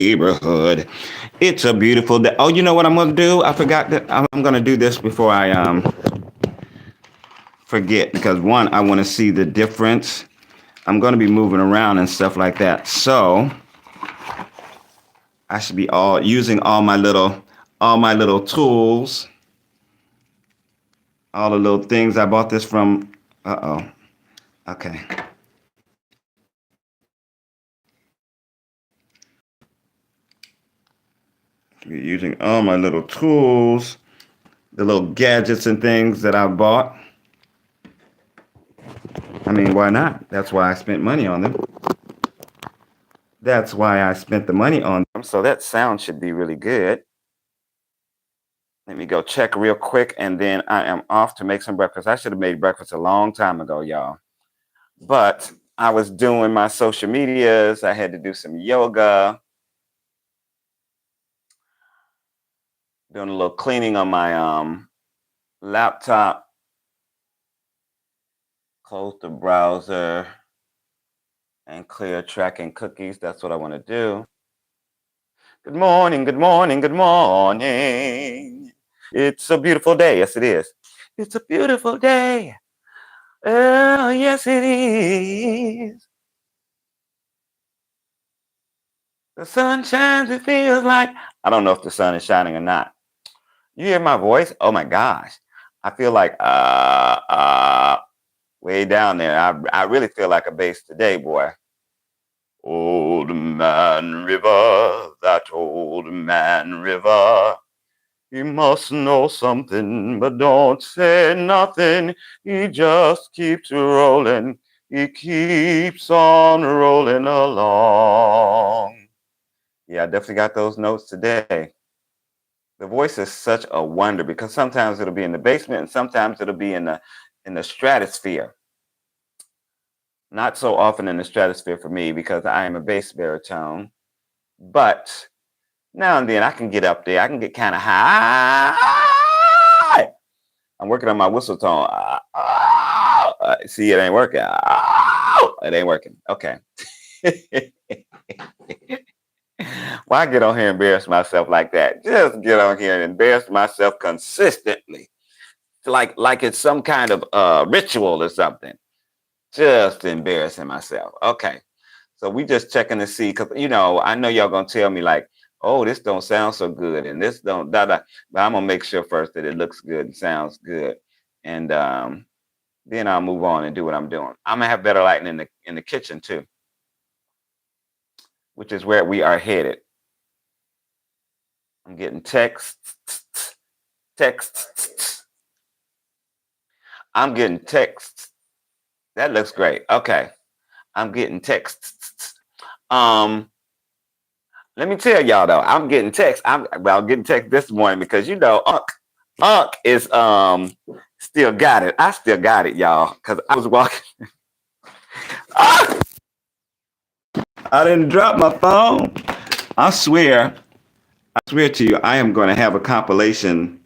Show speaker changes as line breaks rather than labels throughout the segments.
neighborhood. It's a beautiful day. Oh, you know what I'm gonna do? I forgot that I'm gonna do this before I forget because one, I want to see the difference. I'm gonna be moving around and stuff like that, so I should be all using all my little tools, all the little things. I bought this from. Uh oh. Okay. Be using all my little tools, the little gadgets and things that I bought. I mean, why not? That's why I spent money on them. That's why I spent the money on them. So that sound should be really good. Let me go check real quick and then I am off to make some breakfast. I should have made breakfast a long time ago, y'all. But I was doing my social medias. I had to do some yoga, doing a little cleaning on my laptop, close the browser, and clear tracking cookies. That's what I want to do. Good morning, good morning, good morning. It's a beautiful day. Yes, it is. It's a beautiful day. Oh, yes, it is. The sun shines, it feels like. I don't know if the sun is shining or not. You hear my voice? Oh my gosh. I feel like way down there. I really feel like a bass today, boy. Old man river, that old man river. He must know something, but don't say nothing. He just keeps rolling. He keeps on rolling along. Yeah, I definitely got those notes today. The voice is such a wonder because sometimes it'll be in the basement and sometimes it'll be in the stratosphere. Not so often in the stratosphere for me because I am a bass baritone, but now and then I can get up there. I can get kind of high. I'm working on my whistle tone. See, it ain't working. It ain't working. Okay. Why get on here and embarrass myself like that? Just get on here and embarrass myself consistently. Like it's some kind of ritual or something. Just embarrassing myself. Okay. So we just checking to see, because I know y'all gonna tell me like, oh, this don't sound so good and this don't da da. But I'm gonna make sure first that it looks good and sounds good. And then I'll move on and do what I'm doing. I'm gonna have better lighting in the kitchen too, which is where we are headed. I'm getting texts. I'm getting texts. That looks great. Okay. I'm getting texts. Let me tell y'all though, I'm getting texts. I'm getting text this morning because Unc is still got it. I still got it, y'all, because I was walking. Ah! I didn't drop my phone. I swear, I swear to you, I am going to have a compilation.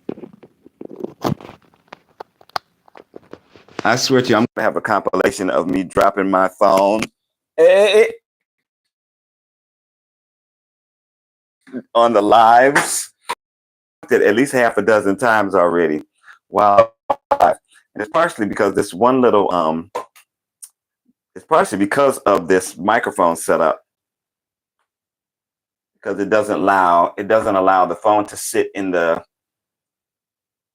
I swear to you, I'm going to have a compilation of me dropping my phone on the lives. At least half a dozen times already. Wow. And it's partially because this one little it's partially because of this microphone setup, because it doesn't allow the phone to sit in the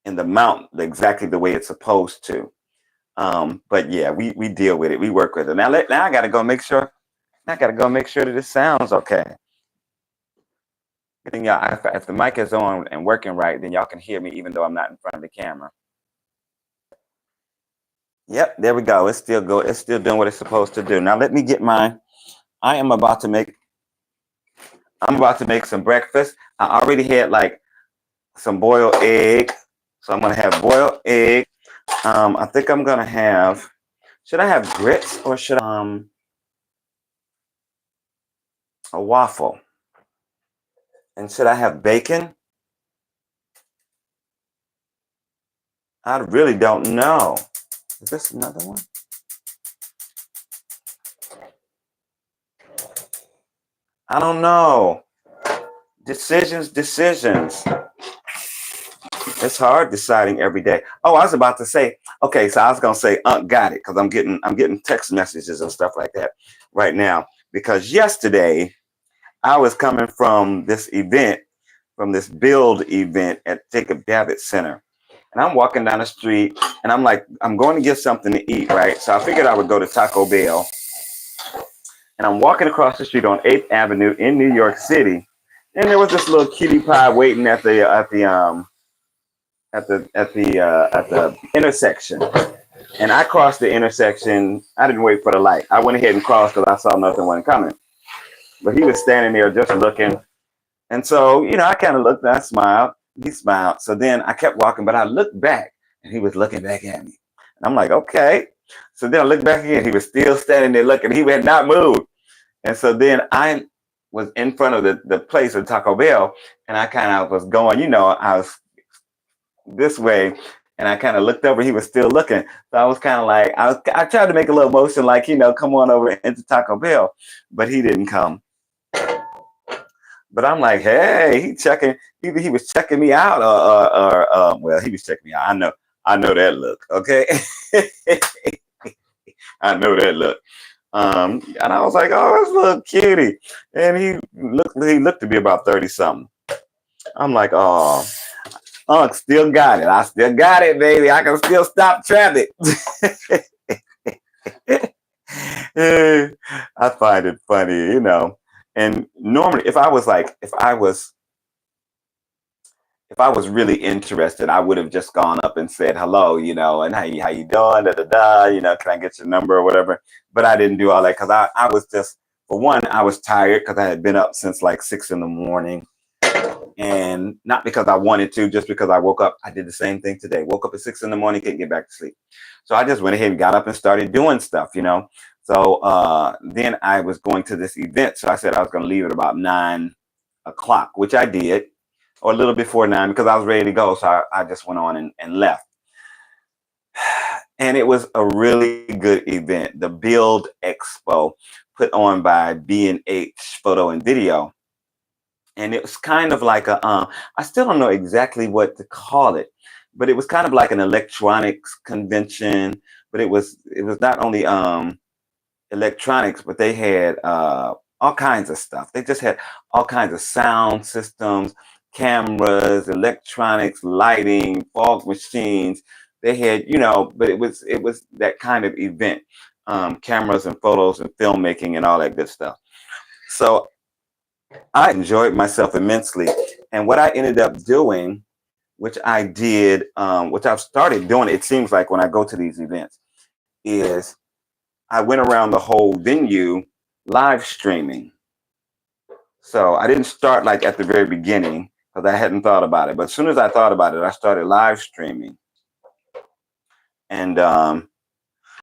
mount exactly the way it's supposed to. But yeah, we deal with it. We work with it. Now I gotta go make sure. I gotta go make sure that it sounds okay. Good thing y'all, if the mic is on and working right, then y'all can hear me even though I'm not in front of the camera. Yep, there we go. It's still go. It's still doing what it's supposed to do. Now let me get my. I am about to make. I'm about to make some breakfast. I already had like some boiled egg, so I'm gonna have boiled egg. I think I'm gonna have. Should I have grits or should I a waffle? And should I have bacon? I really don't know. Is this another one? I don't know. Decisions. It's hard deciding every day. Oh, I was about to say, okay, so I was gonna say, got it, because I'm getting text messages and stuff like that right now. Because yesterday I was coming from this event, from this build event at Jacob Javits Center. And I'm walking down the street and I'm like, I'm going to get something to eat, right? So I figured I would go to Taco Bell. And I'm walking across the street on 8th Avenue in New York City. And there was this little cutie pie waiting at the intersection. And I crossed the intersection. I didn't wait for the light. I went ahead and crossed because I saw nothing wasn't coming. But he was standing there just looking. And so, I kind of looked and I smiled. He smiled. So then I kept walking, but I looked back and he was looking back at me. And I'm like, okay. So then I looked back again. He was still standing there looking. He had not moved. And so then I was in front of the place of Taco Bell and I kind of was going, I was this way. And I kind of looked over. He was still looking. So I was kind of like, I tried to make a little motion like, come on over into Taco Bell. But he didn't come. But I'm like, hey, he was checking me out, well, he was checking me out. I know that look, okay. I know that look. And I was like, oh, this little cutie, and he looked to be about 30 something. I'm like, oh, Unc, still got it. I still got it, baby. I can still stop traffic. I find it funny, And normally, if I was really interested, I would have just gone up and said hello, and how you doing, da da da, can I get your number or whatever. But I didn't do all that because I was just, for one, I was tired because I had been up since like 6 a.m, and not because I wanted to, just because I woke up. I did the same thing today. Woke up at 6 a.m, couldn't get back to sleep, so I just went ahead and got up and started doing stuff, So then I was going to this event. So I said I was going to leave at about 9 o'clock, which I did, or a little before 9 because I was ready to go. So I just went on and left. And it was a really good event. The Build Expo put on by B&H Photo and Video. And it was kind of like I still don't know exactly what to call it, but it was kind of like an electronics convention. But it was not only electronics, but they had all kinds of stuff. They just had all kinds of sound systems, cameras, electronics, lighting, fog machines. They had, but it was that kind of event, cameras and photos and filmmaking and all that good stuff. So I enjoyed myself immensely. And what I ended up doing, which I've started doing, it seems like when I go to these events, is I went around the whole venue live streaming. So I didn't start like at the very beginning because I hadn't thought about it. But as soon as I thought about it, I started live streaming. And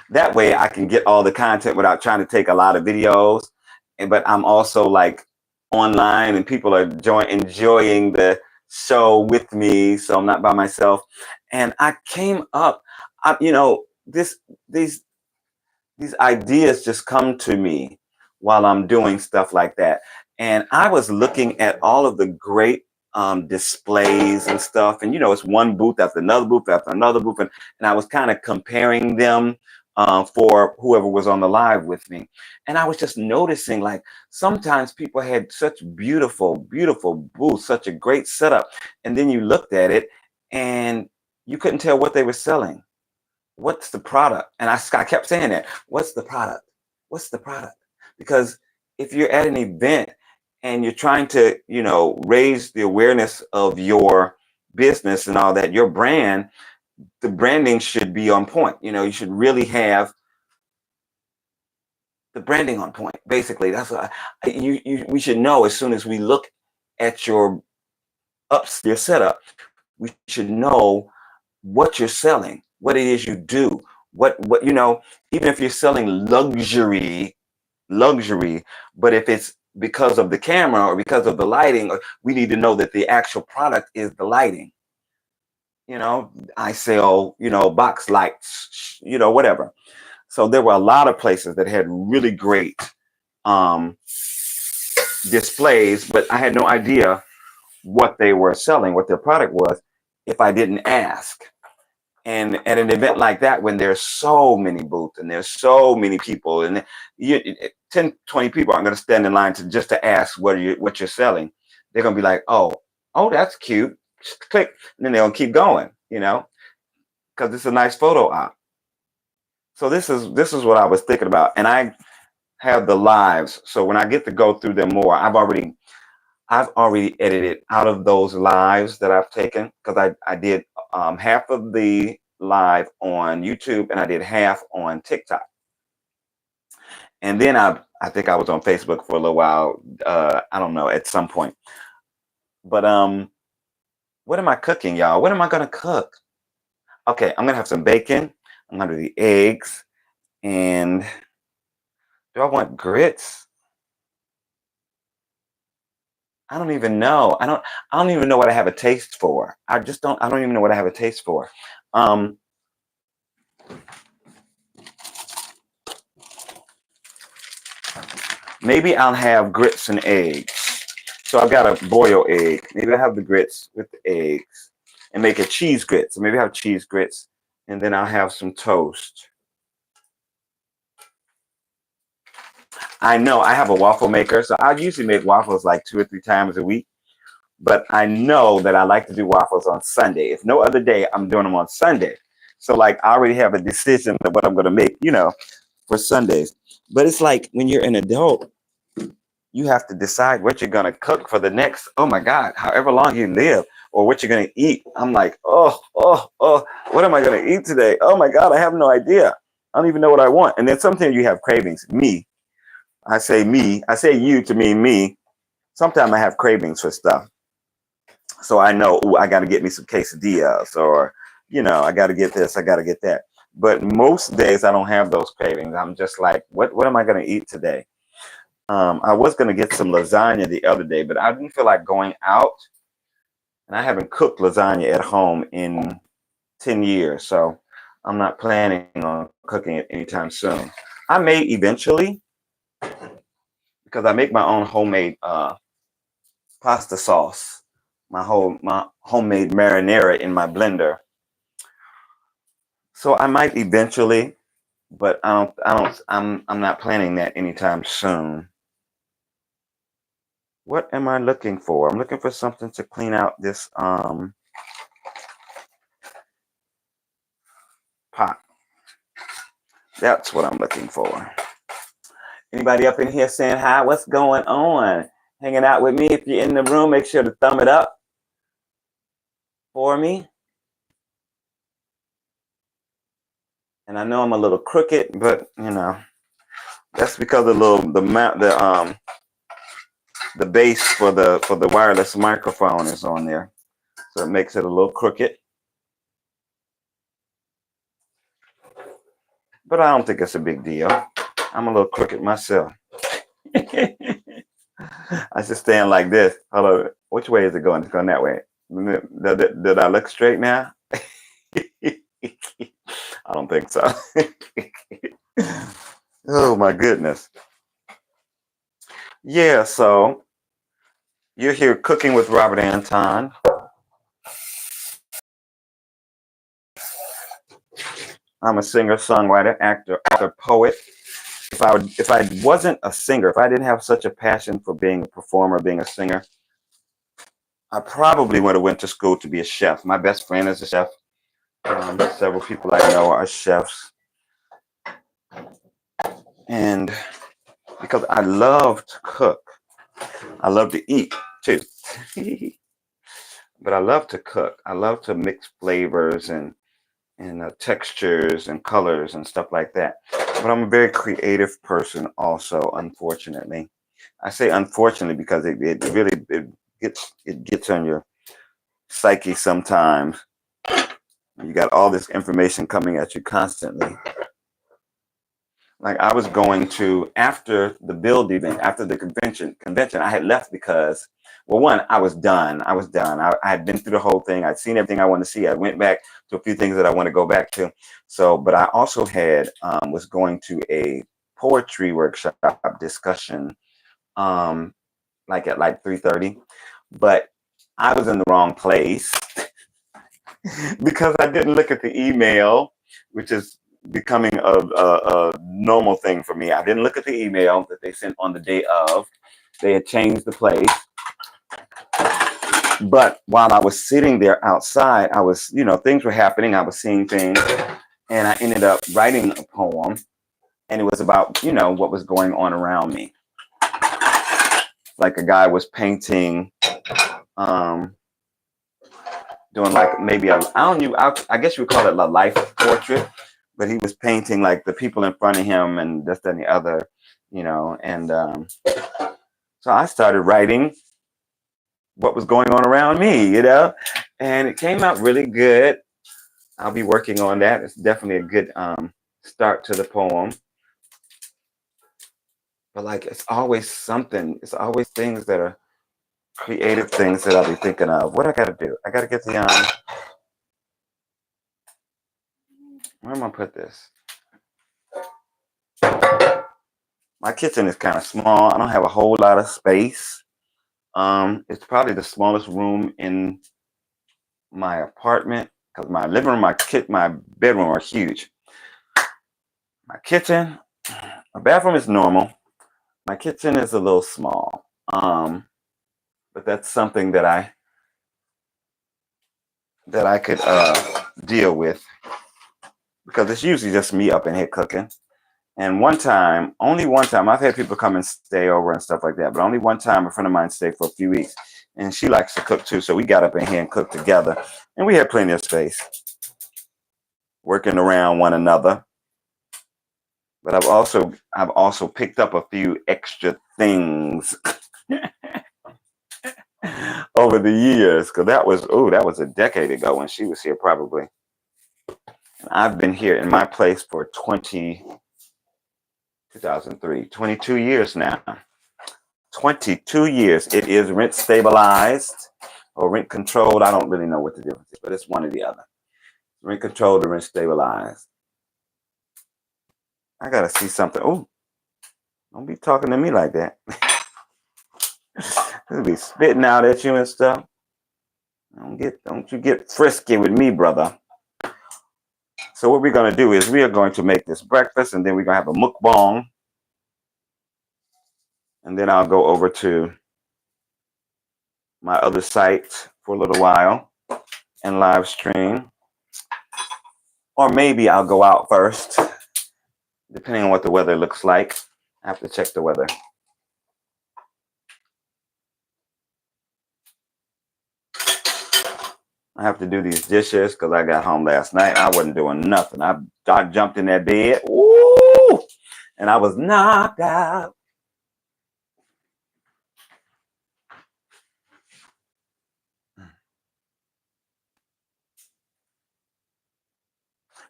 that way I can get all the content without trying to take a lot of videos. But I'm also like online and people are enjoying the show with me. So I'm not by myself. And I came up, these ideas just come to me while I'm doing stuff like that. And I was looking at all of the great displays and stuff. And, it's one booth after another booth after another booth. And I was kind of comparing them for whoever was on the live with me. And I was just noticing, like, sometimes people had such beautiful, beautiful booths, such a great setup. And then you looked at it and you couldn't tell what they were selling. What's the product? And I kept saying that. What's the product? What's the product? Because if you're at an event and you're trying to, raise the awareness of your business and all that, your brand, the branding should be on point. You should really have the branding on point. Basically, that's what we should know as soon as we look at your setup. We should know what you're selling, what it is you do, what even if you're selling luxury, but if it's because of the camera or because of the lighting, we need to know that the actual product is the lighting. I sell, box lights, whatever. So there were a lot of places that had really great displays, but I had no idea what they were selling, what their product was, if I didn't ask. And at an event like that, when there's so many booths and there's so many people, and 10, 20 people aren't going to stand in line just to ask what you're selling. They're going to be like, oh, that's cute. Just click, and then they'll keep going, because it's a nice photo op. So this is what I was thinking about, and I have the lives. So when I get to go through them more, I've already edited out of those lives that I've taken, because I did half of the live on YouTube and I did half on TikTok. And then I think I was on Facebook for a little while. I don't know, at some point. But what am I cooking, y'all? What am I gonna cook? Okay, I'm gonna have some bacon. I'm gonna do the eggs. And do I want grits? I don't even know. I don't even know what I have a taste for. I don't even know what I have a taste for. Maybe I'll have grits and eggs. So I've got a boiled egg. Maybe I have the grits with the eggs and make a cheese grits. So maybe I have cheese grits, and then I'll have some toast. I know I have a waffle maker, so I usually make waffles like 2 or 3 times a week. But I know that I like to do waffles on Sunday. If no other day, I'm doing them on Sunday. So like I already have a decision of what I'm going to make, for Sundays. But it's like when you're an adult, you have to decide what you're going to cook for the next, oh my God, however long you live, or what you're going to eat. I'm like, oh, what am I going to eat today? Oh my God, I have no idea. I don't even know what I want. And then sometimes you have cravings. I say you to mean me. Sometimes I have cravings for stuff. So I know, I got to get me some quesadillas, or, I got to get this, I got to get that. But most days I don't have those cravings. I'm just like, what am I going to eat today? I was going to get some lasagna the other day, but I didn't feel like going out. And I haven't cooked lasagna at home in 10 years. So I'm not planning on cooking it anytime soon. I may eventually, because I make my own homemade pasta sauce, my homemade marinara in my blender. So I might eventually, but I'm not planning that anytime soon. What am I looking for? I'm looking for something to clean out this pot. That's what I'm looking for. Anybody up in here saying hi? What's going on? Hanging out with me. If you're in the room, make sure to thumb it up for me. And I know I'm a little crooked, but that's because the base for the wireless microphone is on there, so it makes it a little crooked. But I don't think it's a big deal. I'm a little crooked myself. I should stand like this. Hold on. Which way is it going? It's going that way. Did I look straight now? I don't think so. Oh my goodness. Yeah, so you're here cooking with Robert Anton. I'm a singer, songwriter, actor, author, poet. If I wasn't a singer, if I didn't have such a passion for being a performer, being a singer, I probably would have went to school to be a chef. My best friend is a chef. Several people I know are chefs. And because I love to cook, I love to eat too. But I love to cook. I love to mix flavors and textures and colors and stuff like that. But I'm a very creative person also, unfortunately. I say unfortunately because it really gets on your psyche sometimes. You got all this information coming at you constantly. Like I was going to, after the build event, after the convention, I had left because, well, one, I was done. I had been through the whole thing. I'd seen everything I wanted to see. I went back to a few things that I want to go back to. So, but I also was going to a poetry workshop discussion, like at like 3:30. But I was in the wrong place because I didn't look at the email, which is becoming a normal thing for me. I didn't look at the email that they sent on the day of. They had changed the place. But while I was sitting there outside, I was, things were happening. I was seeing things. And I ended up writing a poem. And it was about, what was going on around me. Like a guy was painting, doing like maybe I guess you would call it a life portrait, but he was painting like the people in front of him and this and the other, and so I started writing what was going on around me, and it came out really good. I'll be working on that. It's definitely a good start to the poem. But like, it's always something. It's always things that are creative things that I'll be thinking of. What I got to do? I got to get the where am I put this? My kitchen is kind of small. I don't have a whole lot of space. It's probably the smallest room in my apartment because my living room, my bedroom are huge. My kitchen, my bathroom is normal. My kitchen is a little small. But that's something that I could deal with because it's usually just me up in here cooking. And only one time, I've had people come and stay over and stuff like that, but only one time a friend of mine stayed for a few weeks, and she likes to cook too, so we got up in here and cooked together, and we had plenty of space, working around one another. But I've also picked up a few extra things over the years, because that was a decade ago when she was here probably. And I've been here in my place for 2003, 22 years now. 22 years. It is rent stabilized or rent controlled. I don't really know what the difference is, but it's one or the other. Rent controlled or rent stabilized. I gotta see something. Oh, don't be talking to me like that. They'll be spitting out at you and stuff. Don't you get frisky with me, brother. So what we're gonna do is we are going to make this breakfast, and then we're gonna have a mukbang. And then I'll go over to my other site for a little while and live stream. Or maybe I'll go out first, depending on what the weather looks like. I have to check the weather. I have to do these dishes because I got home last night. I wasn't doing nothing. I jumped in that bed. Woo! And I was knocked out.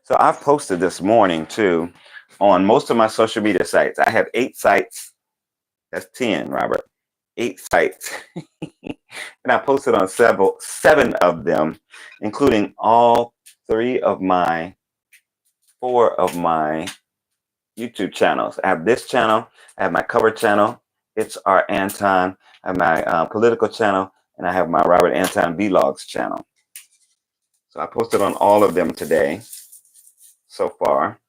So I've posted this morning too on most of my social media sites. I have 8 sites. That's 10, Robert. 8 sites. And I posted on 7 of them, including all 4 of my YouTube channels. I have this channel. I have my cover channel. It's R. Anton. I have my political channel. And I have my Robert Anton Vlogs channel. So I posted on all of them today so far.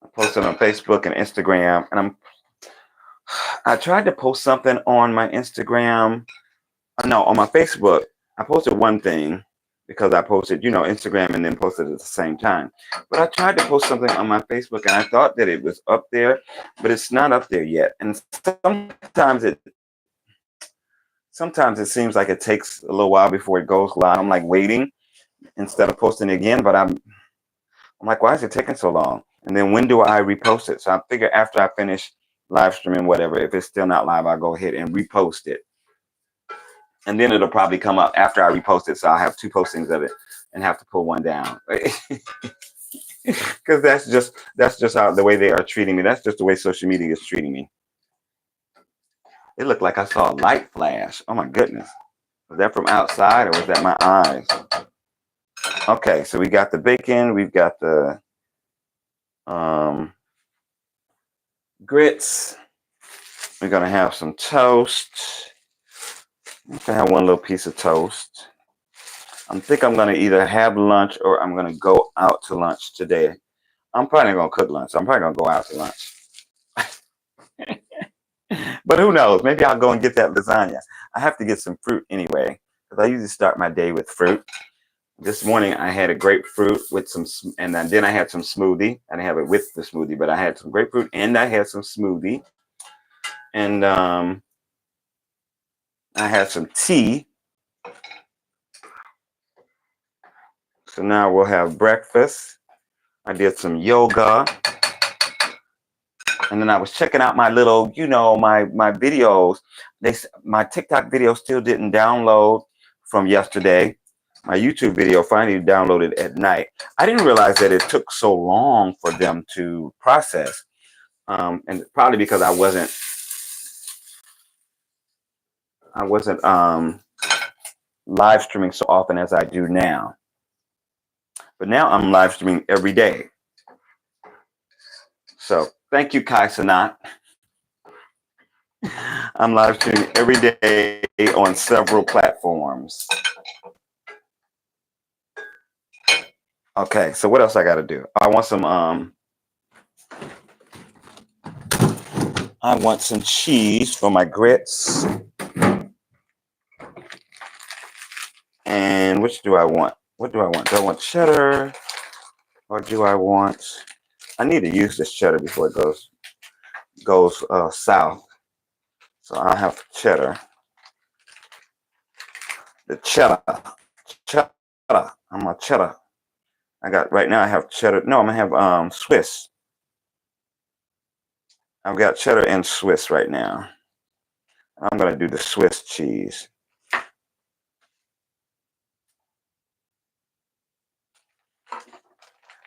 I posted on Facebook and Instagram. And I tried to post something on my Instagram. No, on my Facebook. I posted one thing because I posted, Instagram and then posted at the same time. But I tried to post something on my Facebook and I thought that it was up there, but it's not up there yet. And sometimes it seems like it takes a little while before it goes live. I'm like waiting instead of posting it again, but I'm like, why is it taking so long? And then when do I repost it? So I figure after I finish live streaming, whatever, if it's still not live, I'll go ahead and repost it. And then it'll probably come up after I repost it. So I'll have 2 postings of it and have to pull one down. Because that's just how the way they are treating me. That's just the way social media is treating me. It looked like I saw a light flash. Oh my goodness. Was that from outside or was that my eyes? Okay, so we got the bacon, we've got the grits. We're gonna have some toast. I have one little piece of toast. I think I'm gonna either have lunch or I'm gonna go out to lunch today. I'm probably gonna cook lunch. I'm probably gonna go out to lunch. But who knows? Maybe I'll go and get that lasagna. I have to get some fruit anyway, because I usually start my day with fruit. This morning I had a grapefruit with some, and then I had some smoothie. I didn't have it with the smoothie, but I had some grapefruit and I had some smoothie, and I had some tea. So now we'll have breakfast. I did some yoga, and then I was checking out my little, my videos. My TikTok video still didn't download from yesterday. My YouTube video finally downloaded at night. I didn't realize that it took so long for them to process, and probably because I wasn't live streaming so often as I do now. But now I'm live streaming every day. So thank you, Kai Sanat. I'm live streaming every day on several platforms. Okay, so what else I got to do? I want some cheese for my grits. And which do I want? What do I want? Do I want cheddar, or do I want? I need to use this cheddar before it goes south. So I'll have cheddar. The cheddar. I'm a cheddar. Right now I have cheddar. No, I'm gonna have Swiss. I've got cheddar and Swiss right now. I'm gonna do the Swiss cheese.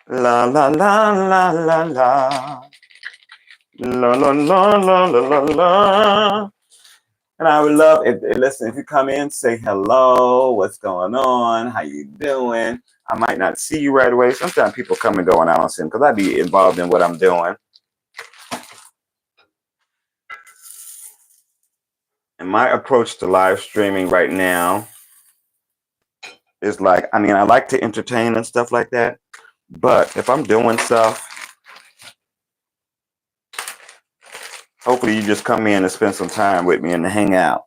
La la la la la la. La la la la la la la. And I would love if you come in, say hello, what's going on, how you doing. I might not see you right away. Sometimes people come and go and I don't see them because I be involved in what I'm doing. And my approach to live streaming right now is like, I like to entertain and stuff like that. But if I'm doing stuff, hopefully you just come in and spend some time with me and hang out.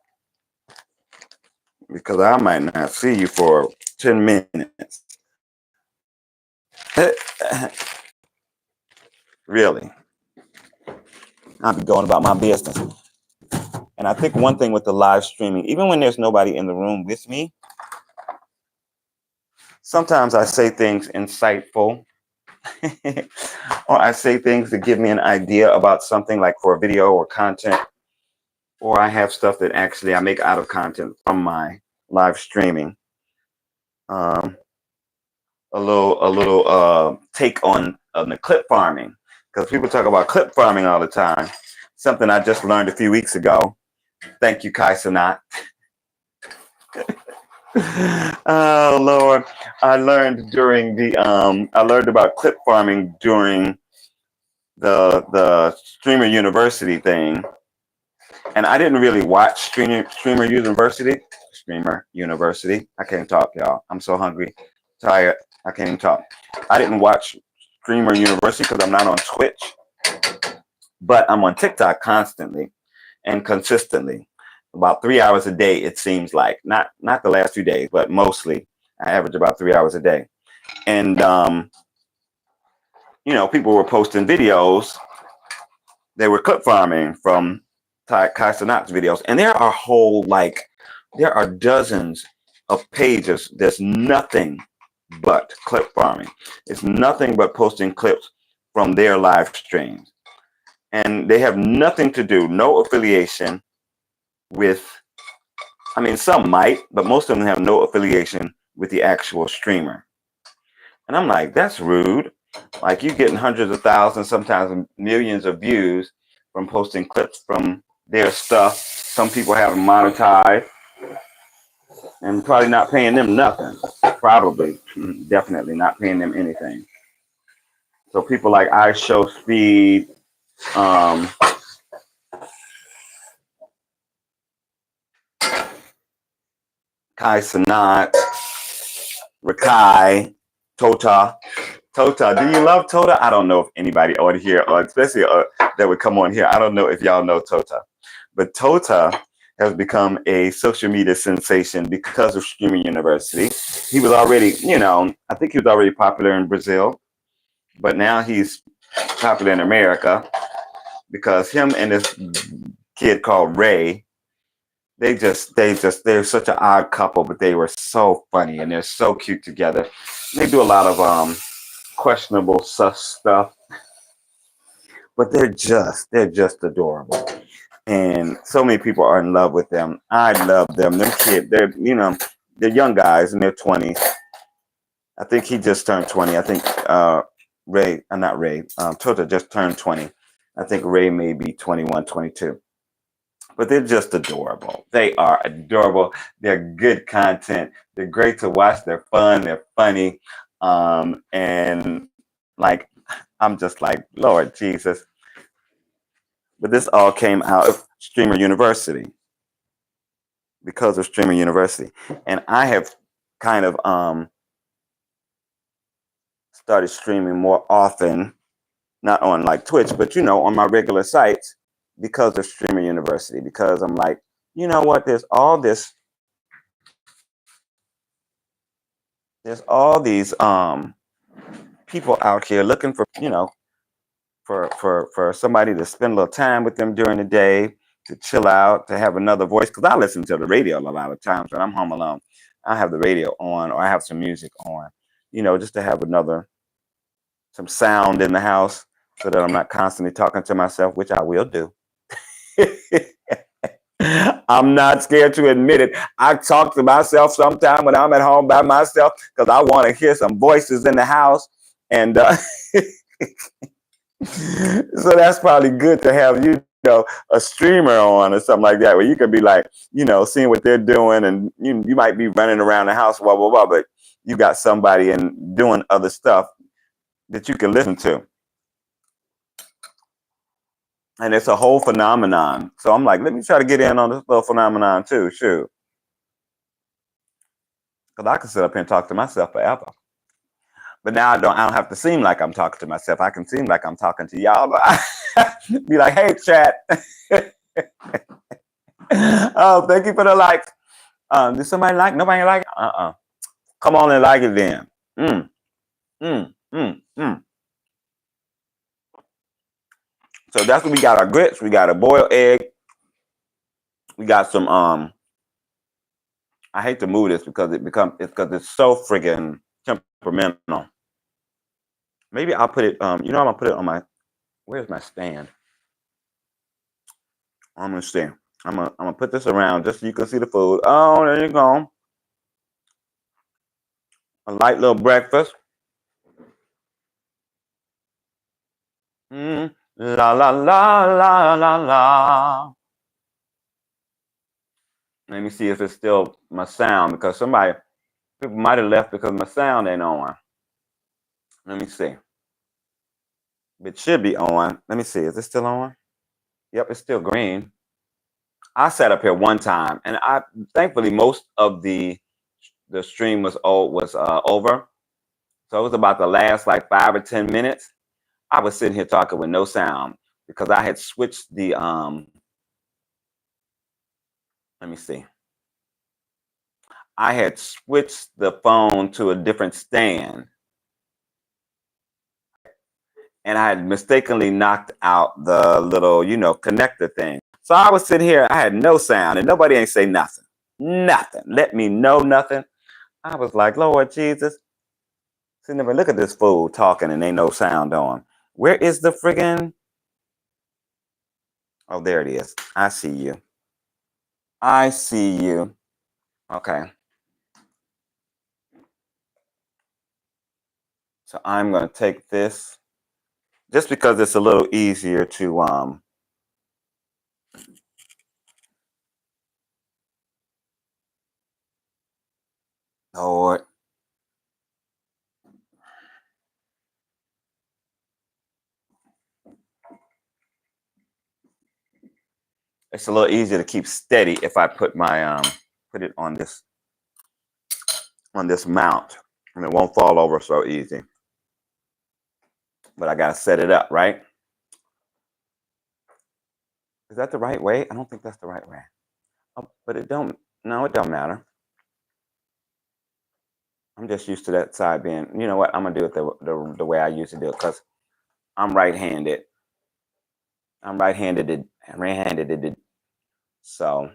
Because I might not see you for 10 minutes. Really. I'll be going about my business. And I think one thing with the live streaming, even when there's nobody in the room with me, sometimes I say things insightful or I say things that give me an idea about something, like for a video or content, or I have stuff that actually I make out of content from my live streaming. A little take on the clip farming, because people talk about clip farming all the time. Something I just learned a few weeks ago. Thank you, Kai Sanat. Oh Lord, I learned about clip farming during the Streamer University thing, and I didn't really watch Streamer University. I can't talk, y'all. I'm so hungry, tired. I can't even talk. I didn't watch Streamer University because I'm not on Twitch, but I'm on TikTok constantly and consistently. About 3 hours a day, it seems like. Not the last few days, but mostly I average about 3 hours a day. And people were posting videos. They were clip farming from Kai Sanat's videos, and there are dozens of pages. There's nothing but clip farming. It's nothing but posting clips from their live streams, and they have nothing to do, no affiliation with. Some might, but most of them have no affiliation with the actual streamer. And I'm like, that's rude. Like, you're getting hundreds of thousands, sometimes millions of views from posting clips from their stuff. Some people have them monetized and probably not paying them nothing. Probably, definitely not paying them anything. So people like iShowSpeed, Kai Sanat, Rakai, Tota. Tota, do you love Tota? I don't know if anybody on here, or especially that would come on here. I don't know if y'all know Tota. But Tota has become a social media sensation because of Streaming University. He was already, I think he was already popular in Brazil, but now he's popular in America because him and this kid called Ray, they're such an odd couple, but they were so funny and they're so cute together. They do a lot of questionable stuff, but they're just adorable. And so many people are in love with them. I love them. Them kids, they're young guys in their 20s. I think he just turned 20. I think Ray, not Ray, Tota just turned 20. I think Ray may be 21, 22. But they're just adorable. They are adorable. They're good content. They're great to watch. They're fun. They're funny. And like, I'm just like, Lord Jesus. But this all came out of Streamer University, because of Streamer University. And I have kind of started streaming more often, not on like Twitch, but on my regular sites because of Streamer University. Because I'm like, you know what? There's all these people out here looking for, for somebody to spend a little time with them during the day, to chill out, to have another voice. Because I listen to the radio a lot of times when I'm home alone. I have the radio on, or I have some music on, just to have some sound in the house, so that I'm not constantly talking to myself, which I will do. I'm not scared to admit it. I talk to myself sometime when I'm at home by myself because I want to hear some voices in the house. And so that's probably good to have, a streamer on or something like that, where you can be like, seeing what they're doing, and you might be running around the house, blah, blah, blah, but you got somebody and doing other stuff that you can listen to. And it's a whole phenomenon. So I'm like, let me try to get in on this little phenomenon too, shoot. Because I can sit up here and talk to myself forever. But now I don't have to seem like I'm talking to myself. I can seem like I'm talking to y'all. Be like, hey, chat. Oh, thank you for the likes. Did somebody like? Nobody like it? Come on and like it then. Mm, mm, mm, mm. So that's what we got. Our grits. We got a boiled egg. We got some I hate to move this because it's so friggin' temperamental. Maybe I'll put it I'm gonna put it on where's my stand? I'm gonna see. I'm gonna put this around just so you can see the food. Oh, there you go. A light little breakfast. La la la la la la. Let me see if it's still my sound, because people might have left because my sound ain't on. Let me see. It should be on. Let me see. Is it still on? Yep, it's still green. I sat up here one time, and thankfully most of the stream was over, so it was about the last like 5 or 10 minutes. I was sitting here talking with no sound because I had switched the let me see. I had switched the phone to a different stand, and I had mistakenly knocked out the little, connector thing. So I was sitting here, I had no sound, and nobody ain't say nothing. Nothing. Let me know nothing. I was like, Lord Jesus. See, never look at this fool talking and ain't no sound on. Where is the friggin'? Oh, there it is. I see you. I see you. Okay. So I'm going to take this just because it's a little easier to Lord. It's a little easier to keep steady if I put it on this on this mount, and it won't fall over so easy. But I gotta set it up, right? Is that the right way? I don't think that's the right way. Oh, but it don't. No, it don't matter. I'm just used to that side being. You know what? I'm gonna do it the way I used to do it because I'm right-handed. I'm right-handed. Right-handed. So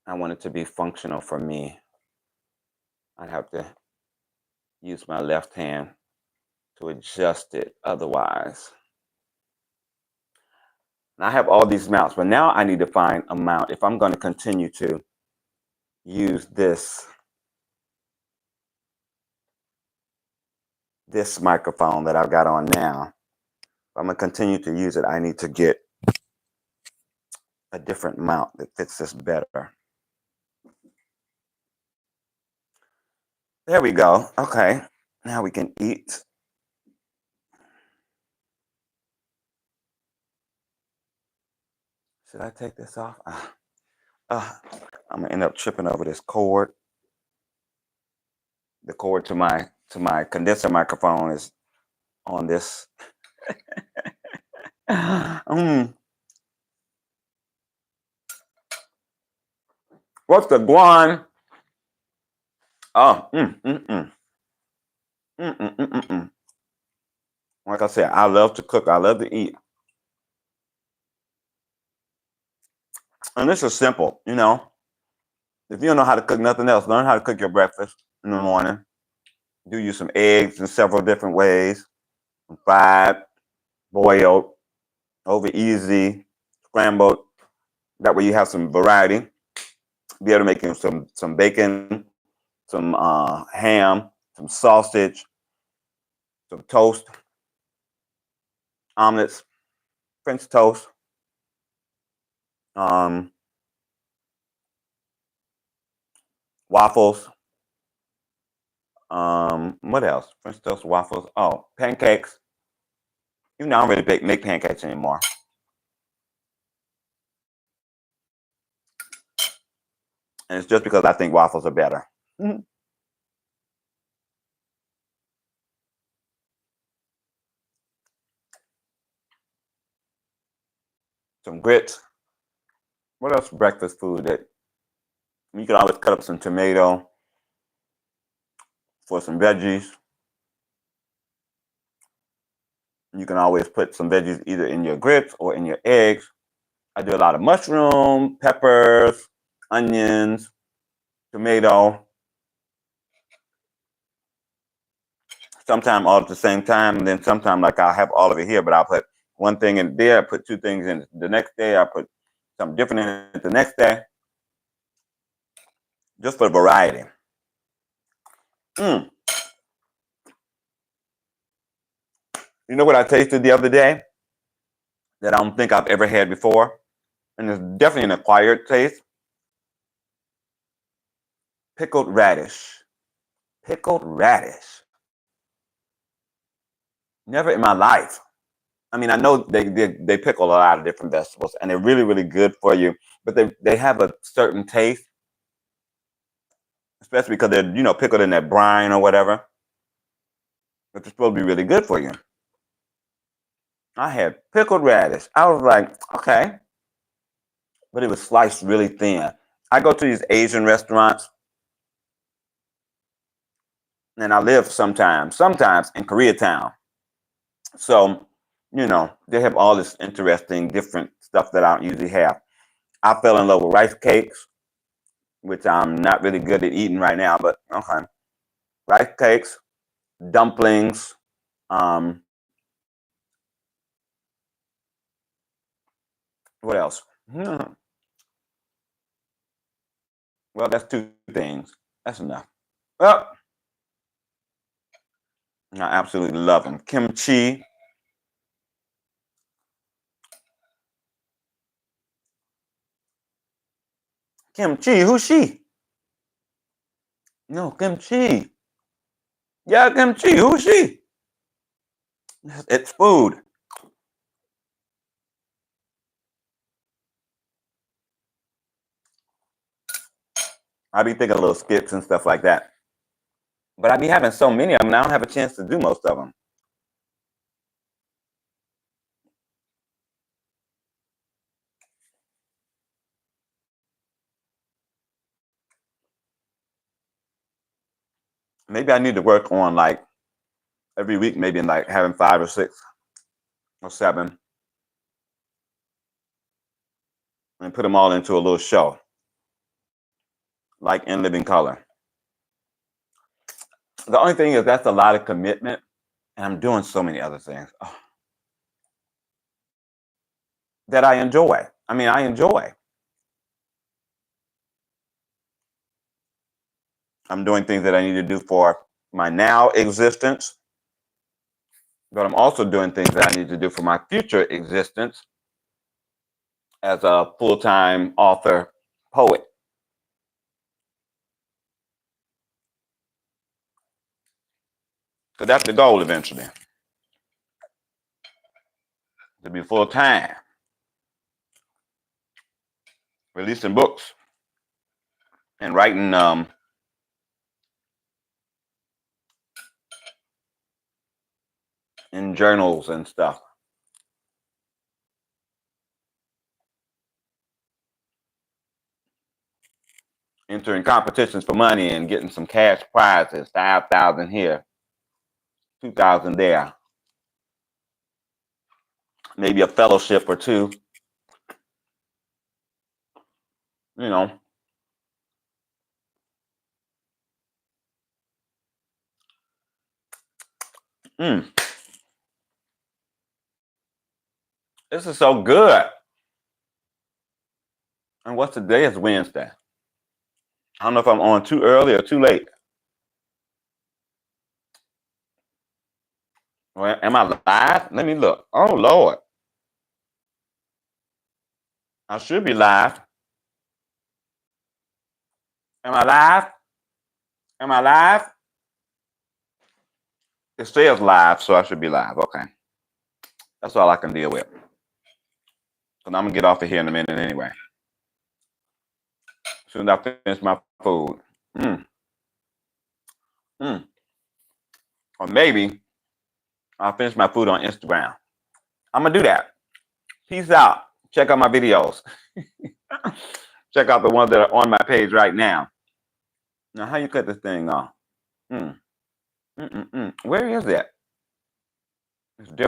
I want it to be functional for me. I'd have to use my left hand to adjust it otherwise. And I have all these mounts, but now I need to find a mount if I'm going to continue to use this microphone that I've got on now. If I'm going to continue to use it, I need to get a different mount that fits this better. There we go. Okay, now we can eat. Should I take this off? I'm gonna end up tripping over this cord. The cord to my condenser microphone is on this. What's the guan? Oh, Like I said, I love to cook. I love to eat. And this is simple, you know. If you don't know how to cook nothing else, learn how to cook your breakfast in the morning. Do use some eggs in several different ways. Fried, boiled, over easy, scrambled. That way you have some variety. Be able to make some bacon, some ham, some sausage, some toast, omelets, French toast, waffles. What else? French toast, waffles. Oh, pancakes. Even though I don't really make pancakes anymore. And it's just because I think waffles are better. Some grits. What else breakfast food that you can always cut up some tomato for some veggies. You can always put some veggies either in your grits or in your eggs. I do a lot of mushroom, peppers, onions, tomato. Sometimes all at the same time, and then sometimes like I'll have all of it here, but I'll put one thing in there, put two things in the next day, I put something different in it the next day. Just for variety. You know what I tasted the other day that I don't think I've ever had before? And it's definitely an acquired taste. Pickled radish. Pickled radish. Never in my life. I mean, I know they pickle a lot of different vegetables, and they're really, really good for you. But they have a certain taste, especially because they're pickled in that brine or whatever. But they're supposed to be really good for you. I had pickled radish. I was like, okay, but it was sliced really thin. I go to these Asian restaurants, and I live sometimes in Koreatown. So, they have all this interesting, different stuff that I don't usually have. I fell in love with rice cakes, which I'm not really good at eating right now, but okay. Rice cakes, dumplings, what else? Well, that's two things. That's enough. Well, I absolutely love them. Kimchi. Kimchi, who's she? No, kimchi. Yeah, kimchi, who's she? It's food. I be thinking little skits and stuff like that. But I be having so many of them, and I don't have a chance to do most of them. Maybe I need to work on like every week, maybe like having 5 or 6 or 7, and put them all into a little show, like in living color. The only thing is that's a lot of commitment, and I'm doing so many other things that I enjoy. I mean, I enjoy. I'm doing things that I need to do for my now existence, but I'm also doing things that I need to do for my future existence as a full-time author poet. So that's the goal eventually, to be full-time, releasing books and writing in journals and stuff. Entering competitions for money and getting some cash prizes, 5,000 here, 2,000 there, maybe a fellowship or two, you know. Mm, this is so good. And what's today? Is Wednesday. I don't know if I'm on too early or too late. Well, am I live? Let me look. Oh, Lord. I should be live. Am I live? Am I live? It says live, so I should be live. Okay. That's all I can deal with. So I'm going to get off of here in a minute anyway. As soon as I finish my food. Or maybe I'll finish my food on Instagram. I'm going to do that. Peace out. Check out my videos. Check out the ones that are on my page right now. Now, how you cut this thing off? Where is it? It's different.